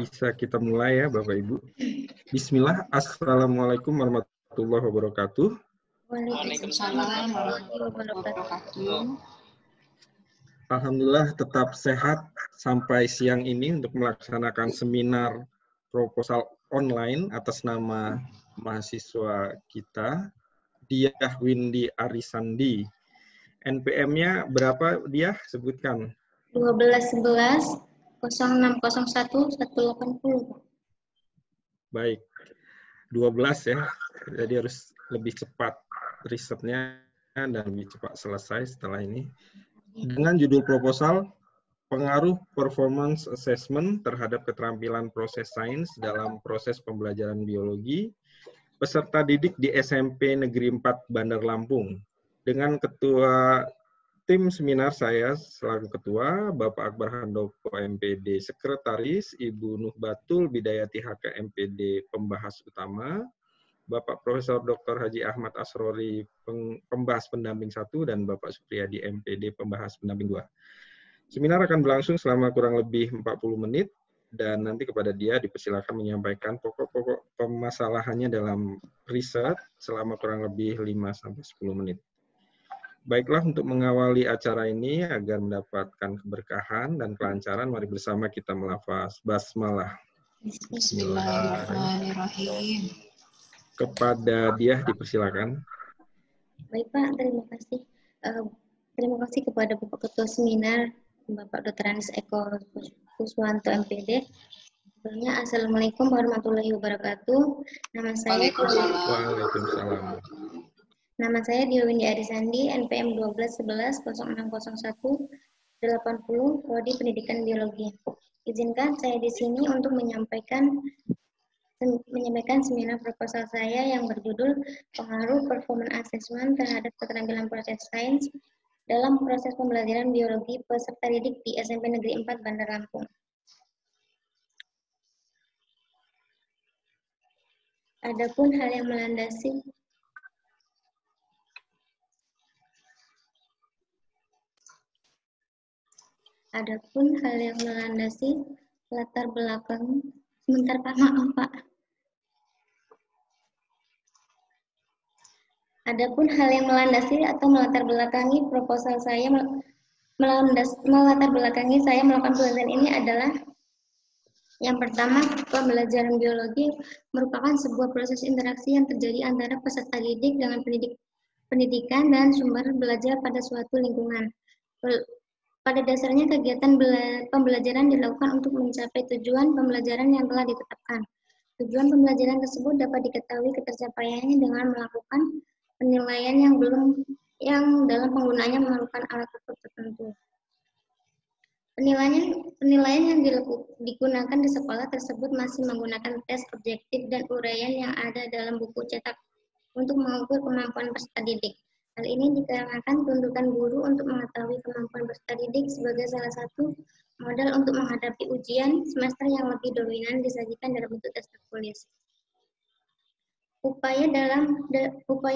Bisa kita mulai ya Bapak Ibu. Bismillah, Assalamualaikum warahmatullahi wabarakatuh. Waalaikumsalam warahmatullahi wabarakatuh. Alhamdulillah tetap sehat sampai siang ini untuk melaksanakan seminar proposal online atas nama mahasiswa kita, Diah Windy Arisandi. NPM-nya berapa dia? Sebutkan. 1211 0601 180. Baik, 12 ya. Jadi harus lebih cepat risetnya dan lebih cepat selesai setelah ini. Dengan judul proposal, pengaruh performance assessment terhadap keterampilan proses sains dalam proses pembelajaran biologi, peserta didik di SMP Negeri 4 Bandar Lampung. Dengan ketua tim seminar saya selaku ketua, Bapak Akbar Handoko MPD Sekretaris, Ibu Nuh Batul Bidayati HK MPD Pembahas Utama, Bapak Profesor Dr. Haji Ahmad Asrori Pembahas Pendamping 1, dan Bapak Supriyadi MPD Pembahas Pendamping 2. Seminar akan berlangsung selama kurang lebih 40 menit, dan nanti kepada dia dipersilakan menyampaikan pokok-pokok permasalahannya dalam riset selama kurang lebih 5-10 menit. Baiklah, untuk mengawali acara ini agar mendapatkan keberkahan dan kelancaran, mari bersama kita melafaz basmalah. Bismillahirrahmanirrahim. Kepada dia dipersilakan. Baik Pak, terima kasih. Terima kasih kepada Bapak Ketua Seminar, Bapak Dr. Anis Eko Kuswanto MPD. Sebelumnya, Assalamualaikum warahmatullahi wabarakatuh. Waalaikumsalam. Nama saya Diah Windy Arisandi, NPM 1211 0601 80, Prodi Pendidikan Biologi. Izinkan saya di sini untuk menyampaikan seminar proposal saya yang berjudul Pengaruh Performance Assessment terhadap Keterampilan Proses Sains dalam Proses Pembelajaran Biologi Peserta Didik di SMP Negeri 4 Bandar Lampung. Adapun hal yang melandasi latar belakang, sebentar Pak, maaf Pak. Adapun hal yang melandasi atau melatar belakangi proposal saya melatar belakangi saya melakukan penelitian ini adalah yang pertama, pembelajaran biologi merupakan sebuah proses interaksi yang terjadi antara peserta didik dengan pendidikan dan sumber belajar pada suatu lingkungan. Pada dasarnya kegiatan pembelajaran dilakukan untuk mencapai tujuan pembelajaran yang telah ditetapkan. Tujuan pembelajaran tersebut dapat diketahui ketercapaiannya dengan melakukan penilaian yang dalam penggunaannya memerlukan alat ukur tertentu. Penilaian yang digunakan di sekolah tersebut masih menggunakan tes objektif dan uraian yang ada dalam buku cetak untuk mengukur kemampuan peserta didik. Hal ini dikarenakan tuntutan guru untuk mengetahui kemampuan peserta didik sebagai salah satu modal untuk menghadapi ujian semester yang lebih dominan disajikan dalam bentuk tes tertulis. Upaya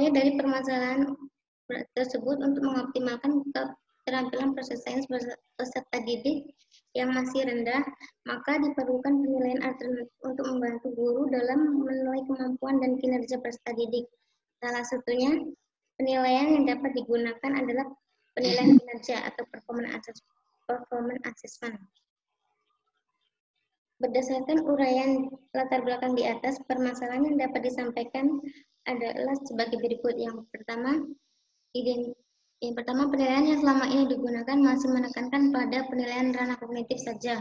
dari permasalahan tersebut untuk mengoptimalkan keterampilan proses sains peserta didik yang masih rendah, maka diperlukan penilaian alternatif untuk membantu guru dalam menilai kemampuan dan kinerja peserta didik. Salah satunya, penilaian yang dapat digunakan adalah penilaian kinerja atau performance assessment. Berdasarkan uraian latar belakang di atas, permasalahan yang dapat disampaikan adalah sebagai berikut. Yang pertama, penilaian yang selama ini digunakan masih menekankan pada penilaian ranah kognitif saja.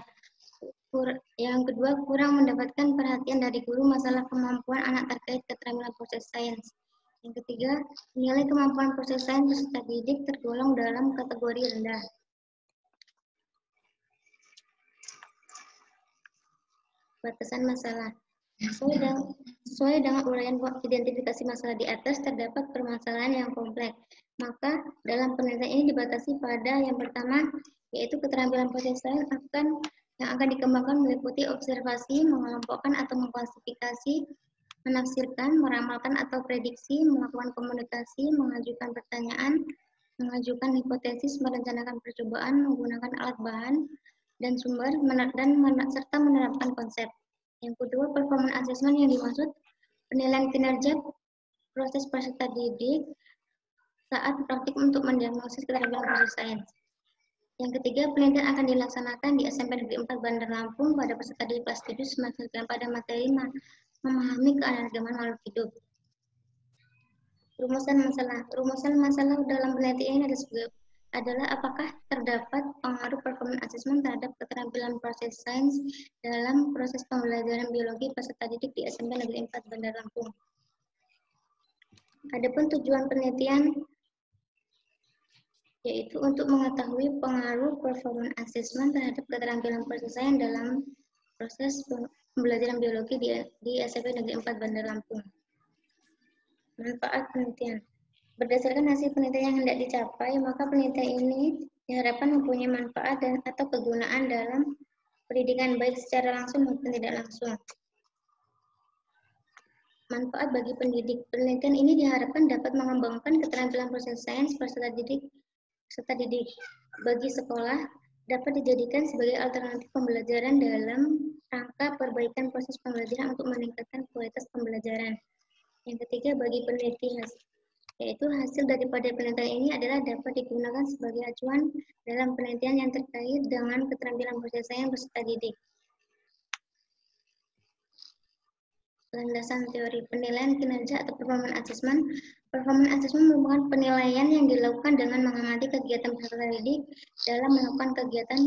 Yang kedua, kurang mendapatkan perhatian dari guru masalah kemampuan anak terkait keterampilan proses sains. Yang ketiga, nilai kemampuan proses sains peserta didik tergolong dalam kategori rendah. Batasan masalah. Sesuai dengan uraian identifikasi masalah di atas, terdapat permasalahan yang kompleks. Maka, dalam penelitian ini dibatasi pada yang pertama, yaitu keterampilan proses sains yang akan dikembangkan meliputi observasi, mengelompokkan atau mengklasifikasi, menafsirkan, meramalkan atau prediksi, melakukan komunikasi, mengajukan pertanyaan, mengajukan hipotesis, merencanakan percobaan, menggunakan alat bahan, dan sumber, serta menerapkan konsep. Yang kedua, performance assessment yang dimaksud penilaian kinerja proses peserta didik saat praktik untuk mendiagnosis keterampilan proses sains. Yang ketiga, penelitian akan dilaksanakan di SMP Negeri 4 Bandar Lampung pada peserta didik kelas 7 semester 9 pada materi memahami keanekaragaman makhluk hidup. Rumusan masalah dalam penelitian ini adalah apakah terdapat pengaruh performance assessment terhadap keterampilan proses sains dalam proses pembelajaran biologi peserta didik di SMP Negeri 4 Bandar Lampung. Adapun tujuan penelitian yaitu untuk mengetahui pengaruh performance assessment terhadap keterampilan proses sains dalam proses pembelajaran biologi di SMP Negeri 4 Bandar Lampung. Manfaat penelitian. Berdasarkan hasil penelitian yang hendak dicapai, maka penelitian ini diharapkan mempunyai manfaat atau kegunaan dalam pendidikan baik secara langsung maupun tidak langsung. Manfaat bagi pendidik. Penelitian ini diharapkan dapat mengembangkan keterampilan proses sains peserta didik bagi sekolah, dapat dijadikan sebagai alternatif pembelajaran dalam rangka perbaikan proses pembelajaran untuk meningkatkan kualitas pembelajaran. Yang ketiga, bagi peneliti, yaitu hasil daripada penelitian ini adalah dapat digunakan sebagai acuan dalam penelitian yang terkait dengan keterampilan proses sains peserta didik. Landasan teori penilaian kinerja atau performance assessment. Performance assessment merupakan penilaian yang dilakukan dengan mengamati kegiatan peserta didik dalam melakukan kegiatan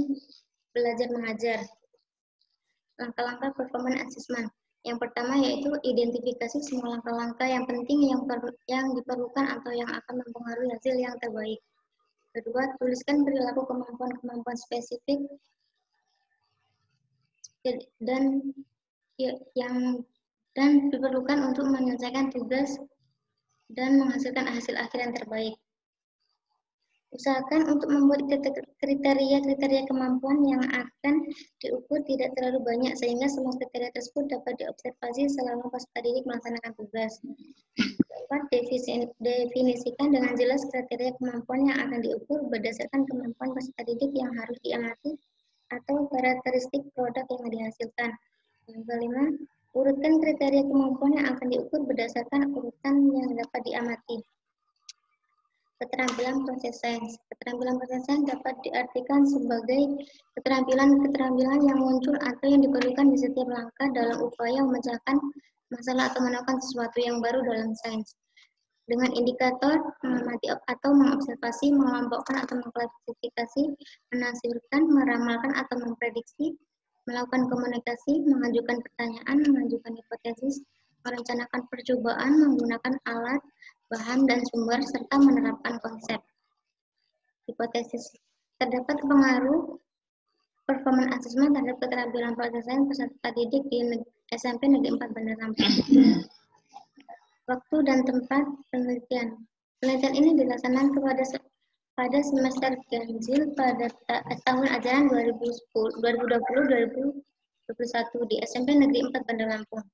belajar mengajar. Langkah-langkah performance assessment. Yang pertama yaitu identifikasi semua langkah-langkah yang penting yang diperlukan atau yang akan mempengaruhi hasil yang terbaik. Kedua, tuliskan perilaku kemampuan-kemampuan spesifik dan diperlukan untuk menyelesaikan tugas dan menghasilkan hasil akhir yang terbaik. Usahakan untuk membuat kriteria-kriteria kemampuan yang akan diukur tidak terlalu banyak sehingga semua kriteria tersebut dapat diobservasi selama peserta didik melaksanakan tugas. Keempat, definisikan dengan jelas kriteria kemampuan yang akan diukur berdasarkan kemampuan peserta didik yang harus diamati atau karakteristik produk yang dihasilkan. Yang kelima, urutkan kriteria kemampuan yang akan diukur berdasarkan urutan yang dapat diamati. Keterampilan proses sains. Keterampilan proses sains dapat diartikan sebagai keterampilan yang muncul atau yang diperlukan di setiap langkah dalam upaya memecahkan masalah atau menemukan sesuatu yang baru dalam sains. Dengan indikator, mengamati atau mengobservasi, mengelompokkan atau mengklasifikasi, menafsirkan, meramalkan atau memprediksi, melakukan komunikasi, mengajukan pertanyaan, mengajukan hipotesis, merencanakan percobaan, menggunakan alat, bahan, dan sumber, serta menerapkan konsep. Hipotesis. Terdapat pengaruh performance assessment terhadap keterampilan proses sains peserta didik di SMP Negeri 4 Bandar Lampung. Waktu dan tempat penelitian. Penelitian ini dilaksanakan pada semester ganjil pada tahun ajaran 2020-2021 di SMP Negeri 4 Bandar Lampung.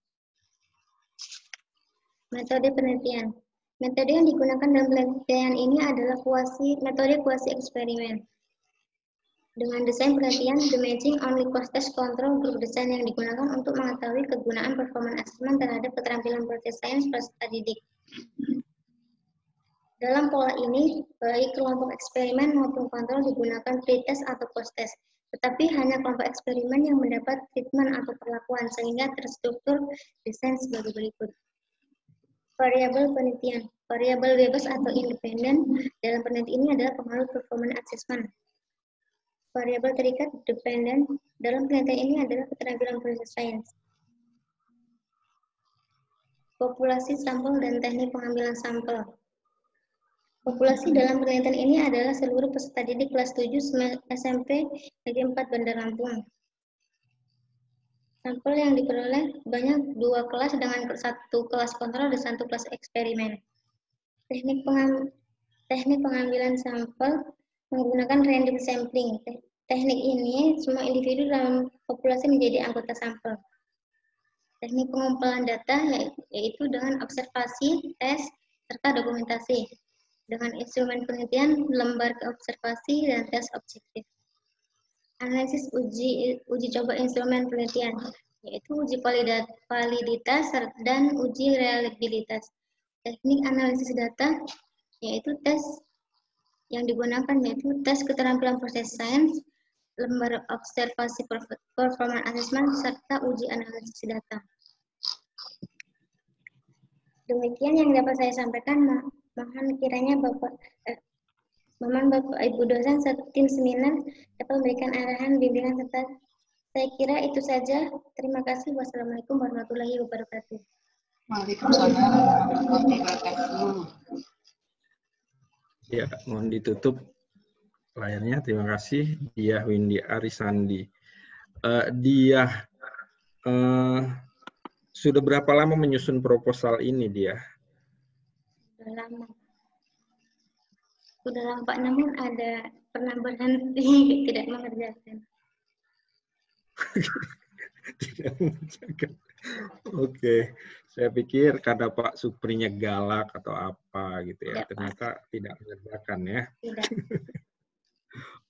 Metode penelitian. Metode yang digunakan dalam penelitian ini adalah metode kuasi eksperimen. Dengan desain penelitian, the matching only post-test control group design yang digunakan untuk mengetahui kegunaan performance assessment terhadap keterampilan proses sains peserta didik. Dalam pola ini, baik kelompok eksperimen maupun kontrol digunakan pretest atau post-test, tetapi hanya kelompok eksperimen yang mendapat treatment atau perlakuan sehingga terstruktur desain sebagai berikut. Variabel penelitian. Variabel bebas atau independen dalam penelitian ini adalah pengaruh performance assessment. Variabel terikat dependent dalam penelitian ini adalah keterampilan proses sains. Populasi sampel dan teknik pengambilan sampel. Populasi dalam penelitian ini adalah seluruh peserta didik kelas 7 SMP Negeri 4 Bandar Lampung. Sampel yang diperoleh banyak 2 kelas dengan 1 kelas kontrol dan 1 kelas eksperimen. Teknik pengambilan sampel menggunakan random sampling. Teknik ini semua individu dalam populasi menjadi anggota sampel. Teknik pengumpulan data yaitu dengan observasi, tes, serta dokumentasi. Dengan instrumen penelitian, lembar observasi, dan tes objektif. analisis uji coba instrumen penelitian, yaitu uji validitas dan uji reliabilitas. Teknik analisis data, yaitu tes yang digunakan yaitu tes keterampilan proses sains, lembar observasi performance assessment, serta uji analisis data. Demikian yang dapat saya sampaikan. Mohon kiranya Bapak Ibu dosen serta tim seminar dapat memberikan arahan, bimbingan, serta saya kira itu saja. Terima kasih. Wassalamualaikum warahmatullahi wabarakatuh. Waalaikumsalam warahmatullahi wabarakatuh. Ya, mohon ditutup layarnya. Terima kasih, Diah Windy Arisandi. Diah, sudah berapa lama menyusun proposal ini, Diah? Sudah lama. Sudah lama, Pak, namun ada pernah berhenti tidak mengerjakan. Tidak mengerjakan. Oke, saya pikir karena Pak Suprinya galak atau apa gitu ya. Tidak, ternyata Pak. Tidak mengerjakan ya. Tidak.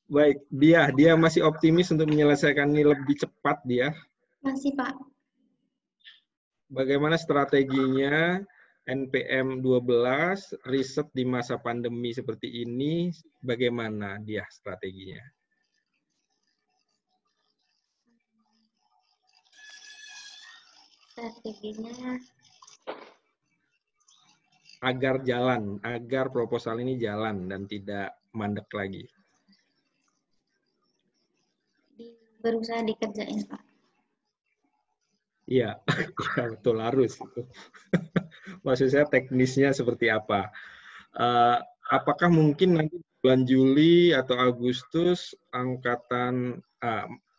Baik, dia masih optimis untuk menyelesaikan ini lebih cepat dia. Masih, Pak. Bagaimana strateginya NPM 12 riset di masa pandemi seperti ini? Bagaimana dia strateginya? Strateginya agar proposal ini jalan dan tidak mandek lagi. berusaha dikerjain, Pak. Iya, ya, betul harus. Maksud saya teknisnya seperti apa? Apakah mungkin nanti bulan Juli atau Agustus angkatan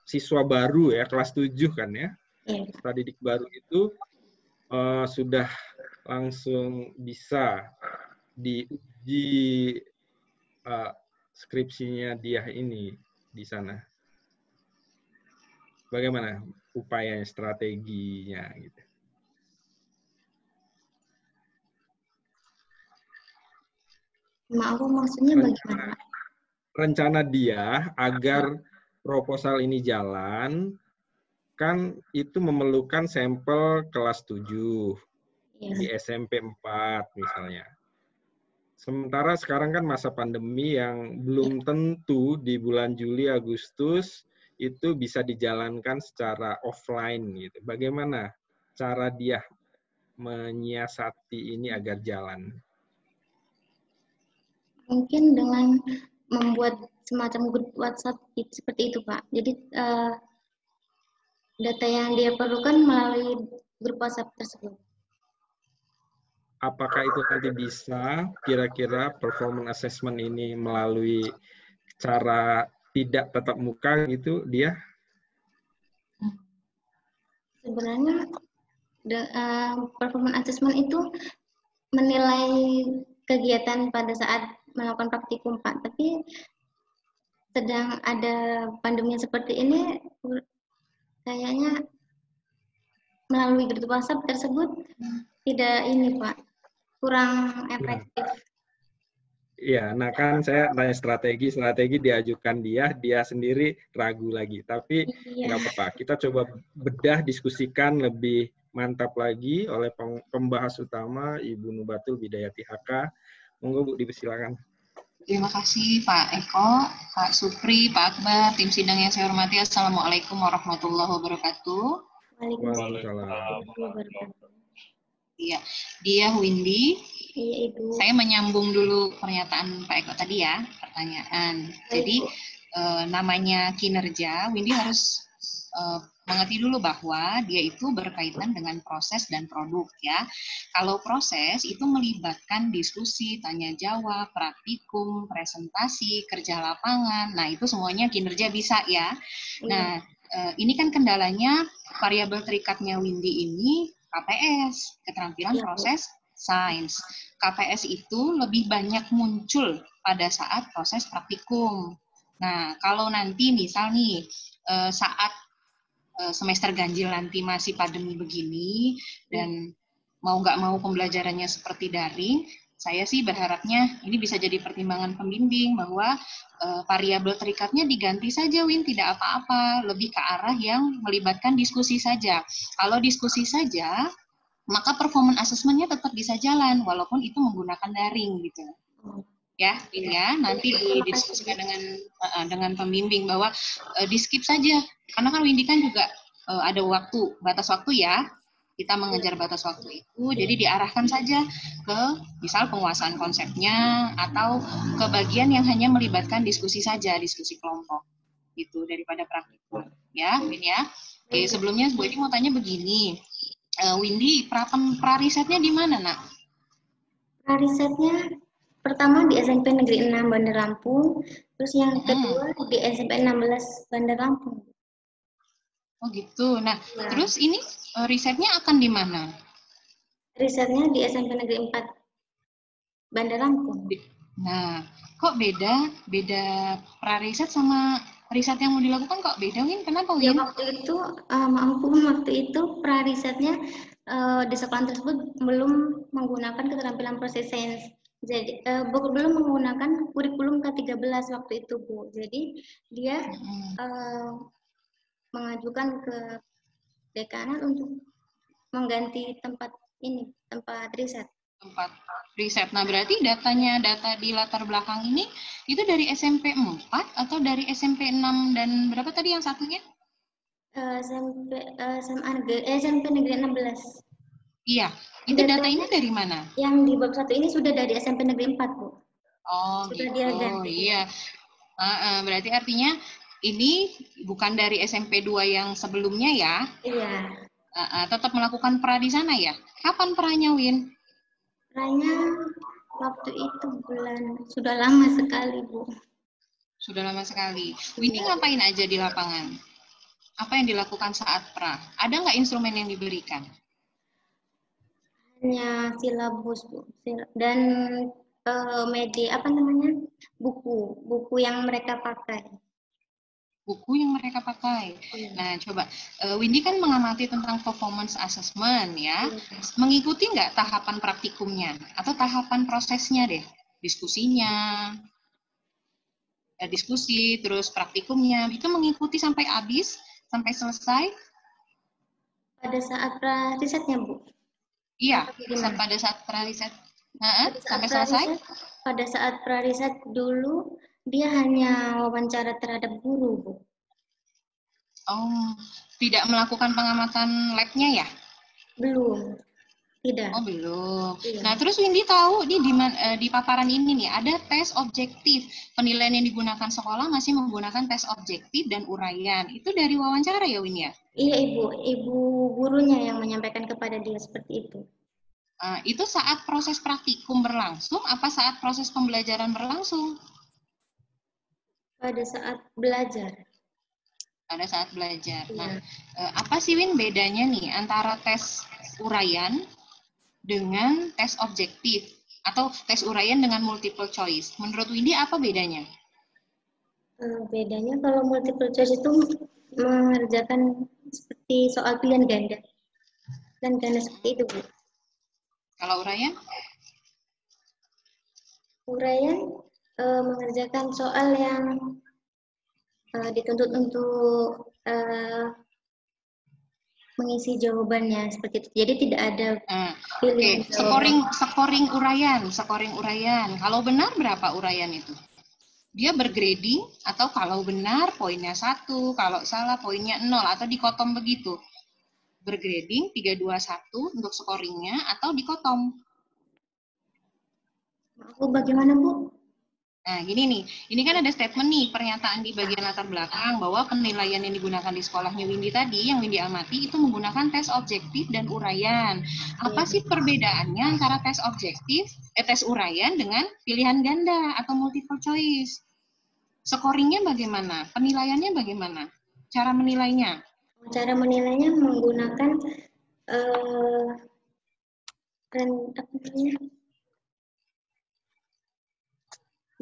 siswa baru ya kelas 7 kan ya? Iya. Peserta didik baru itu sudah langsung bisa diuji skripsinya dia ini di sana. Bagaimana upaya strateginya gitu? Maaf, maksudnya bagaimana? Rencana dia agar proposal ini jalan, kan itu memerlukan sampel kelas 7 di SMP 4 misalnya. Sementara sekarang kan masa pandemi yang belum tentu di bulan Juli, Agustus itu bisa dijalankan secara offline gitu. Bagaimana cara dia menyiasati ini agar jalan? Mungkin dengan membuat semacam grup WhatsApp seperti itu, Pak. Jadi data yang dia perlukan melalui grup WhatsApp tersebut. Apakah itu nanti bisa kira-kira performance assessment ini melalui cara tidak tatap muka gitu dia? Sebenarnya performance assessment itu menilai kegiatan pada saat melakukan praktikum, Pak. Tapi sedang ada pandemi seperti ini, kayaknya melalui grup WhatsApp tersebut tidak ini, Pak, kurang efektif. Iya, nah kan saya tanya strategi diajukan dia sendiri ragu lagi. Tapi nggak apa-apa, kita coba bedah, diskusikan lebih mantap lagi oleh pembahas utama Ibu Nubatul Bidayati HK. Monggo Bu, dipersilakan. Terima kasih Pak Eko, Pak Supri, Pak Akbar, tim sidang yang saya hormati. Assalamualaikum warahmatullahi wabarakatuh. Waalaikumsalam. Iya, dia Windy. Iya, Ibu. Saya menyambung dulu pernyataan Pak Eko tadi ya, pertanyaan. Jadi namanya kinerja, Windy harus mengerti dulu bahwa dia itu berkaitan dengan proses dan produk ya. Kalau proses itu melibatkan diskusi, tanya jawab, praktikum, presentasi, kerja lapangan. Nah, itu semuanya kinerja bisa ya. Nah, ini kan kendalanya variabel terikatnya Windy ini KPS, keterampilan proses sains. KPS itu lebih banyak muncul pada saat proses praktikum. Nah, kalau nanti misal nih saat semester ganjil nanti masih pandemi begini dan mau nggak mau pembelajarannya seperti daring, Saya sih berharapnya ini bisa jadi pertimbangan pembimbing bahwa variabel terikatnya diganti saja, Win, tidak apa-apa, lebih ke arah yang melibatkan diskusi saja. Kalau diskusi saja, maka performance assessment-nya tetap bisa jalan walaupun itu menggunakan daring gitu. Ya, Win ya, nanti didiskusikan dengan pembimbing bahwa di skip saja, karena kan Windy kan juga ada batas waktu ya. Kita mengejar batas waktu itu, jadi diarahkan saja ke misal penguasaan konsepnya atau ke bagian yang hanya melibatkan diskusi saja, diskusi kelompok gitu daripada praktikum ya, Win ya. Oke, sebelumnya Bu Edi mau tanya begini, Windy pra-risetnya di mana, Nak? Pra-risetnya pertama di SMP Negeri 6 Bandar Lampung, terus yang kedua di SMP 16 Bandar Lampung. Oh gitu. Nah, terus ini risetnya akan di mana? Risetnya di SMP Negeri 4 Bandar Lampung. Nah, kok beda pra-riset sama riset yang mau dilakukan kok beda, Win? Kenapa, Win? Ya waktu itu, maaf Bu, waktu itu pra-risetnya di sekolah tersebut belum menggunakan keterampilan proses sains. Jadi belum menggunakan kurikulum K13 waktu itu, Bu. Jadi dia mengajukan ke dekanat untuk mengganti tempat riset. Tempat riset. Nah, berarti data di latar belakang ini itu dari SMP 4 atau dari SMP 6 dan berapa tadi yang satunya? SMP Negeri 16. Iya, itu datanya dari mana? Yang di bab 1 ini sudah dari SMP Negeri 4, Bu. Oh, sudah gitu. Dia ganti. Iya. Berarti artinya ini bukan dari SMP 2 yang sebelumnya ya? Iya. Tetap melakukan pra di sana ya? Kapan pranya, Win? Pranya waktu itu sudah lama sekali, Bu. Sudah lama sekali. Windy ngapain aja di lapangan? Apa yang dilakukan saat pra? Ada nggak instrumen yang diberikan? Hanya silabus, Bu. Dan buku yang mereka pakai. Buku yang mereka pakai. Nah, coba Windy kan mengamati tentang performance assessment ya. Mengikuti nggak tahapan praktikumnya atau tahapan prosesnya deh? Diskusinya, diskusi, terus praktikumnya, itu mengikuti sampai habis, sampai selesai? Pada saat pra-risetnya, Bu? Iya, pada saat pra-riset. Sampai selesai? Pada saat pra-riset dulu, dia hanya wawancara terhadap guru, Bu. Oh, tidak melakukan pengamatan lab-nya ya? Belum, tidak. Oh, belum. Iya. Nah, terus Windy tahu di paparan ini nih, ada tes objektif. Penilaian yang digunakan sekolah masih menggunakan tes objektif dan uraian. Itu dari wawancara ya, Win ya? Iya, Ibu gurunya yang menyampaikan kepada dia seperti itu. Itu saat proses praktikum berlangsung, apa saat proses pembelajaran berlangsung? Pada saat belajar. Pada saat belajar. Iya. Nah, apa sih, Win, bedanya nih antara tes uraian dengan tes objektif atau tes uraian dengan multiple choice? Menurut Windy apa bedanya? Bedanya kalau multiple choice itu mengerjakan seperti soal pilihan ganda. Dan ganda seperti itu, Bu. Kalau uraian? Uraian mengerjakan soal yang dituntut untuk mengisi jawabannya seperti itu. Jadi tidak ada pilihan jawaban. Scoring uraian. Kalau benar berapa uraian itu? Dia bergrading atau kalau benar poinnya 1, kalau salah poinnya 0 atau dikotom begitu. Bergrading 3, 2, 1 untuk scoringnya atau dikotom. Bagaimana, Bu? Nah, gini nih, ini kan ada statement nih, pernyataan di bagian latar belakang bahwa penilaian yang digunakan di sekolahnya Windy tadi, yang Windy amati, itu menggunakan tes objektif dan uraian. Apa sih perbedaannya antara tes objektif, tes uraian dengan pilihan ganda atau multiple choice? Scoringnya bagaimana? Penilaiannya bagaimana? Cara menilainya? Cara menilainya menggunakan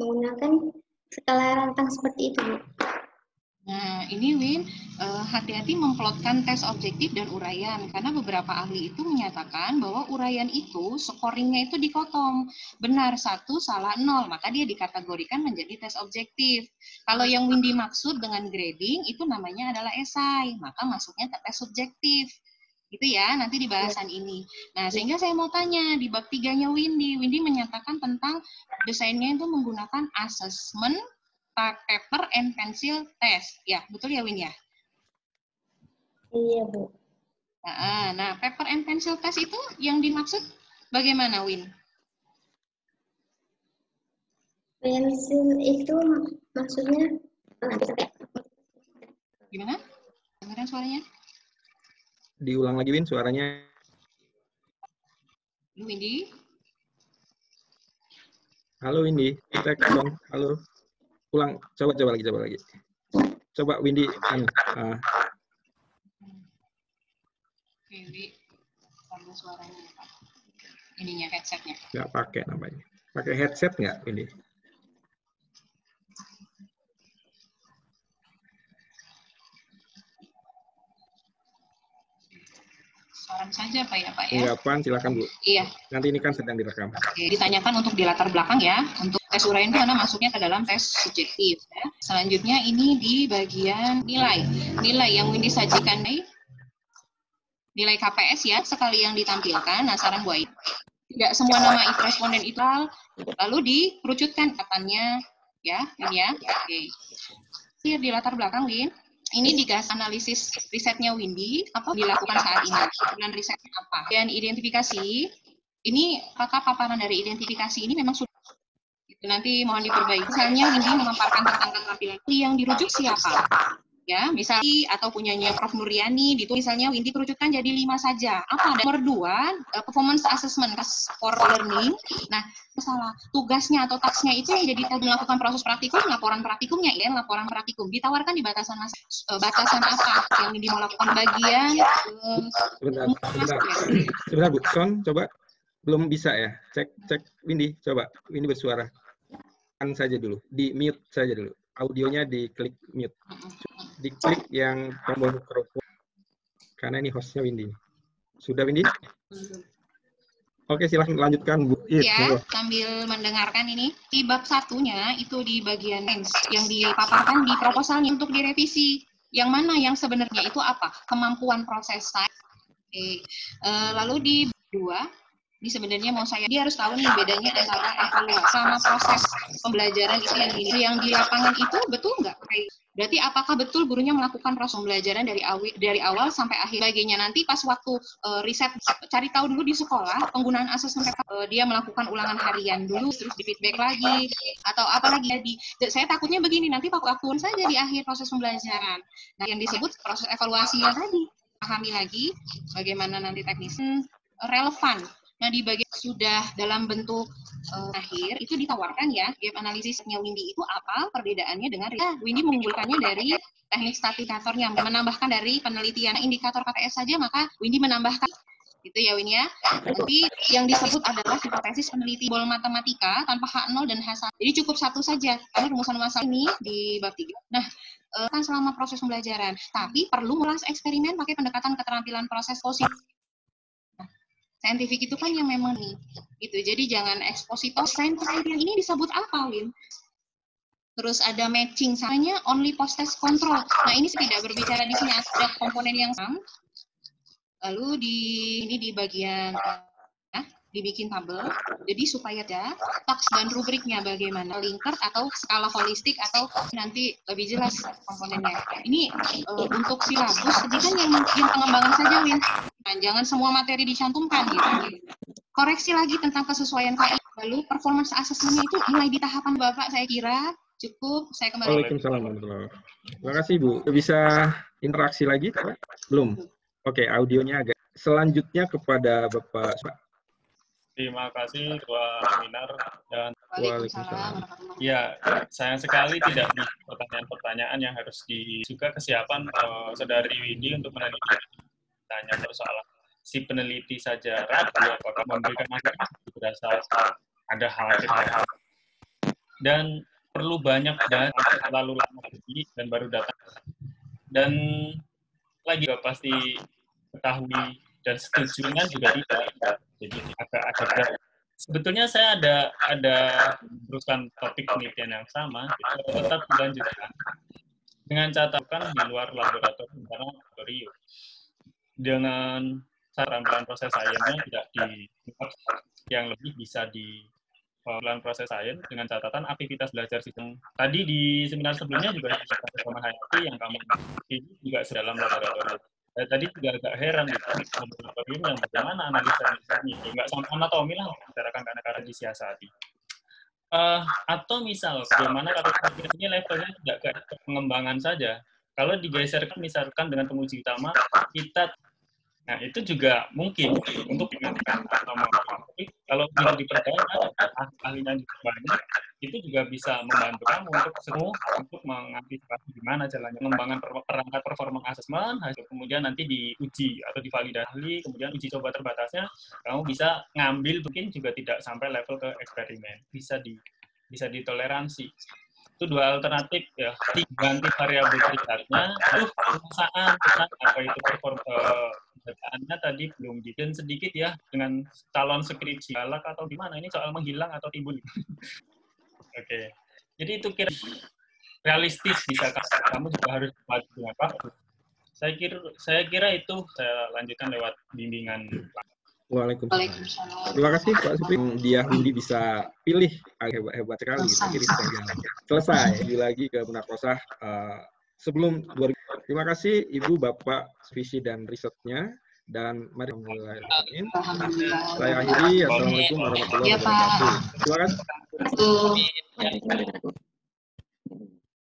menggunakan skala rantang seperti itu, Bu. Nah, ini Win, hati-hati memplotkan tes objektif dan uraian, karena beberapa ahli itu menyatakan bahwa uraian itu scoringnya itu dikotom. Benar 1, salah 0, maka dia dikategorikan menjadi tes objektif. Kalau yang Windy maksud dengan grading, itu namanya adalah esai, maka masuknya ke tes subjektif. Gitu ya, nanti di bahasan ini. Nah, sehingga saya mau tanya, di bab 3-nya Windy menyatakan tentang desainnya itu menggunakan assessment, paper and pencil test. Ya, betul ya Win ya? Iya, Bu. Nah, paper and pencil test itu yang dimaksud bagaimana Win? Pensil itu maksudnya Gimana? Dengaran suaranya? Diulang lagi Win suaranya. Lu Windy? Halo Windy, cek dong. Halo. Ulang, coba lagi. Coba Windy Windy, tambah suaranya ya Pak. Ininya headsetnya. nggak pakai namanya. Pakai headset nggak Windy? Saran saja Pak ya Pak ya. Tanggapan silakan Bu. Iya. Nanti ini kan sedang direkam. Oke, ditanyakan untuk di latar belakang ya. Untuk tes uraian itu karena masuknya ke dalam tes subjektif. Ya. Selanjutnya ini di bagian nilai. Nilai yang Windy sajikan nih, nilai KPS ya, sekali yang ditampilkan. Nah, saran buat tidak semua nama responden itu lalu dikerucutkan katanya ya, ini ya. Oke. Here di latar belakang Win. Ini digas analisis risetnya Windy, apa dilakukan saat ini? Dan risetnya apa? Dan identifikasi, ini apakah paparan dari identifikasi ini memang sudah itu nanti mohon diperbaiki. Misalnya Windy memaparkan tentang keterampilan yang dirujuk siapa? Ya, misalnya atau punyanya Prof. Nuriani, itu misalnya Windy kerucutkan jadi 5 saja. Apa? Nomor 2, performance assessment for learning. Nah, salah tugasnya atau tasknya itu yang jadi melakukan proses praktikum, laporan praktikumnya ya, laporan praktikum ditawarkan di batasan batasan apa yang Windy mau lakukan bagian Sebentar Bu, Son coba belum bisa ya. Cek Windy, coba Windy bersuara. Kan saja dulu, di mute saja dulu. Audionya diklik mute. Diklik yang tombol mikrofon. Karena ini hostnya Windy. Sudah Windy? Oke, silahkan lanjutkan Bu. Ya, sambil mendengarkan ini. Di bab 1-nya itu di bagian yang dipaparkan di proposalnya untuk direvisi. Yang mana yang sebenarnya itu apa? Kemampuan proses. Oke. Lalu di 2, ini sebenarnya mau dia harus tahu nih bedanya antara evaluasi sama proses pembelajaran itu yang di lapangan itu betul nggak? Berarti apakah betul gurunya melakukan proses pembelajaran dari awal sampai akhir? Bagiannya nanti pas waktu riset cari tahu dulu di sekolah penggunaan asesmen dia melakukan ulangan harian dulu terus di feedback lagi atau apa lagi saya takutnya begini nanti waktu saja di akhir proses pembelajaran. Nah, yang disebut proses evaluasinya tadi pahami lagi bagaimana nanti teknis relevan. Nah, di bagian sudah dalam bentuk akhir, itu ditawarkan ya, gap analisisnya Windy itu apa perbedaannya dengan Windy mengunggulkannya dari teknik statikatornya, menambahkan dari penelitian indikator KPS saja, maka Windy menambahkan gitu ya Win ya. Nanti yang disebut adalah hipotesis peneliti bol matematika tanpa H0 dan H1. Jadi cukup satu saja, karena rumusan masalah ini di bab 3. Nah, kan selama proses pembelajaran, tapi perlu ngulas eksperimen pakai pendekatan keterampilan proses positif. Saintifik itu kan yang memang nih, gitu. Jadi jangan ekspositor. Saintifik yang ini disebut apa, Win? Terus ada matching, samanya only post test control. Nah, ini tidak berbicara di sini ada komponen yang sama. Lalu ini di bagian dibikin tabel, jadi supaya ada taks dan rubriknya bagaimana linker atau skala holistik atau nanti lebih jelas komponennya. Ini untuk silabus, jadi kan yang pengembangan saja Win. Nah, jangan semua materi dicantumkan gitu. Koreksi lagi tentang kesesuaian KI. Lalu performance assessment-nya itu mulai di tahapan Bapak saya kira cukup. Saya kembali. Waalaikumsalam. Terima kasih Bu. Bisa interaksi lagi? Belum. Oke, audionya agak. Selanjutnya kepada Bapak. Terima kasih Ketua Seminar dan Waalaikumsalam. Ya, sayang sekali tidak di pertanyaan-pertanyaan yang harus juga kesiapan Saudari Windy untuk meneliti tanya persoalan si peneliti saja ragu apakah memberikan masukan berasal ada hal dan perlu banyak data lalu lama lagi dan baru datang. Dan lagi juga pasti ketahui dan setujunya juga tidak. Jadi agak berat. Sebetulnya saya ada meneruskan topik penelitian yang sama, tetap dilanjutkan dengan catatan di luar laboratorium karena laboratorium. Dengan perampilan proses sainsnya tidak di yang lebih bisa di pelan proses sains dengan catatan aktivitas belajar sistem. Tadi di seminar sebelumnya juga disebutkan sama Hayati yang kamu ini juga sedalam laboratorium. Tadi juga agak heran gitu, laboratorium yang bagaimana analisa ini, nggak sampai anatomi lah bicarakan karena disiasati. Atau misal bagaimana kalau ini levelnya tidak ke pengembangan saja. Kalau digeserkan misalkan dengan penguji utama kita, nah itu juga mungkin untuk diingatkan atau tapi kalau tidak dipercaya ahlinya juga banyak, itu juga bisa membantu kamu untuk mengantisipasi gimana jalannya pengembangan perangkat performance assessment, hasil kemudian nanti diuji atau divalidasi, kemudian uji coba terbatasnya kamu bisa ngambil, mungkin juga tidak sampai level ke eksperimen, bisa ditoleransi. Itu dua alternatif ya, ganti variabel triggernya, itu perusahaan apa itu bacaannya tadi belum dan sedikit ya dengan calon skripsi galak atau gimana ini soal menghilang atau timbul. Oke. Jadi itu kira realistis bisa kamu juga harus dengan Pak. Saya kira itu saya lanjutkan lewat bimbingan. Waalaikumsalam. Terima kasih Pak Supri. Dia Windy bisa pilih hebat sekali. Selesai. Lagi ke Munakoshah sebelum 2000. Terima kasih Ibu, Bapak, visi dan risetnya. Dan mari saya akhiri. Assalamualaikum warahmatullahi wabarakatuh. Terima kasih.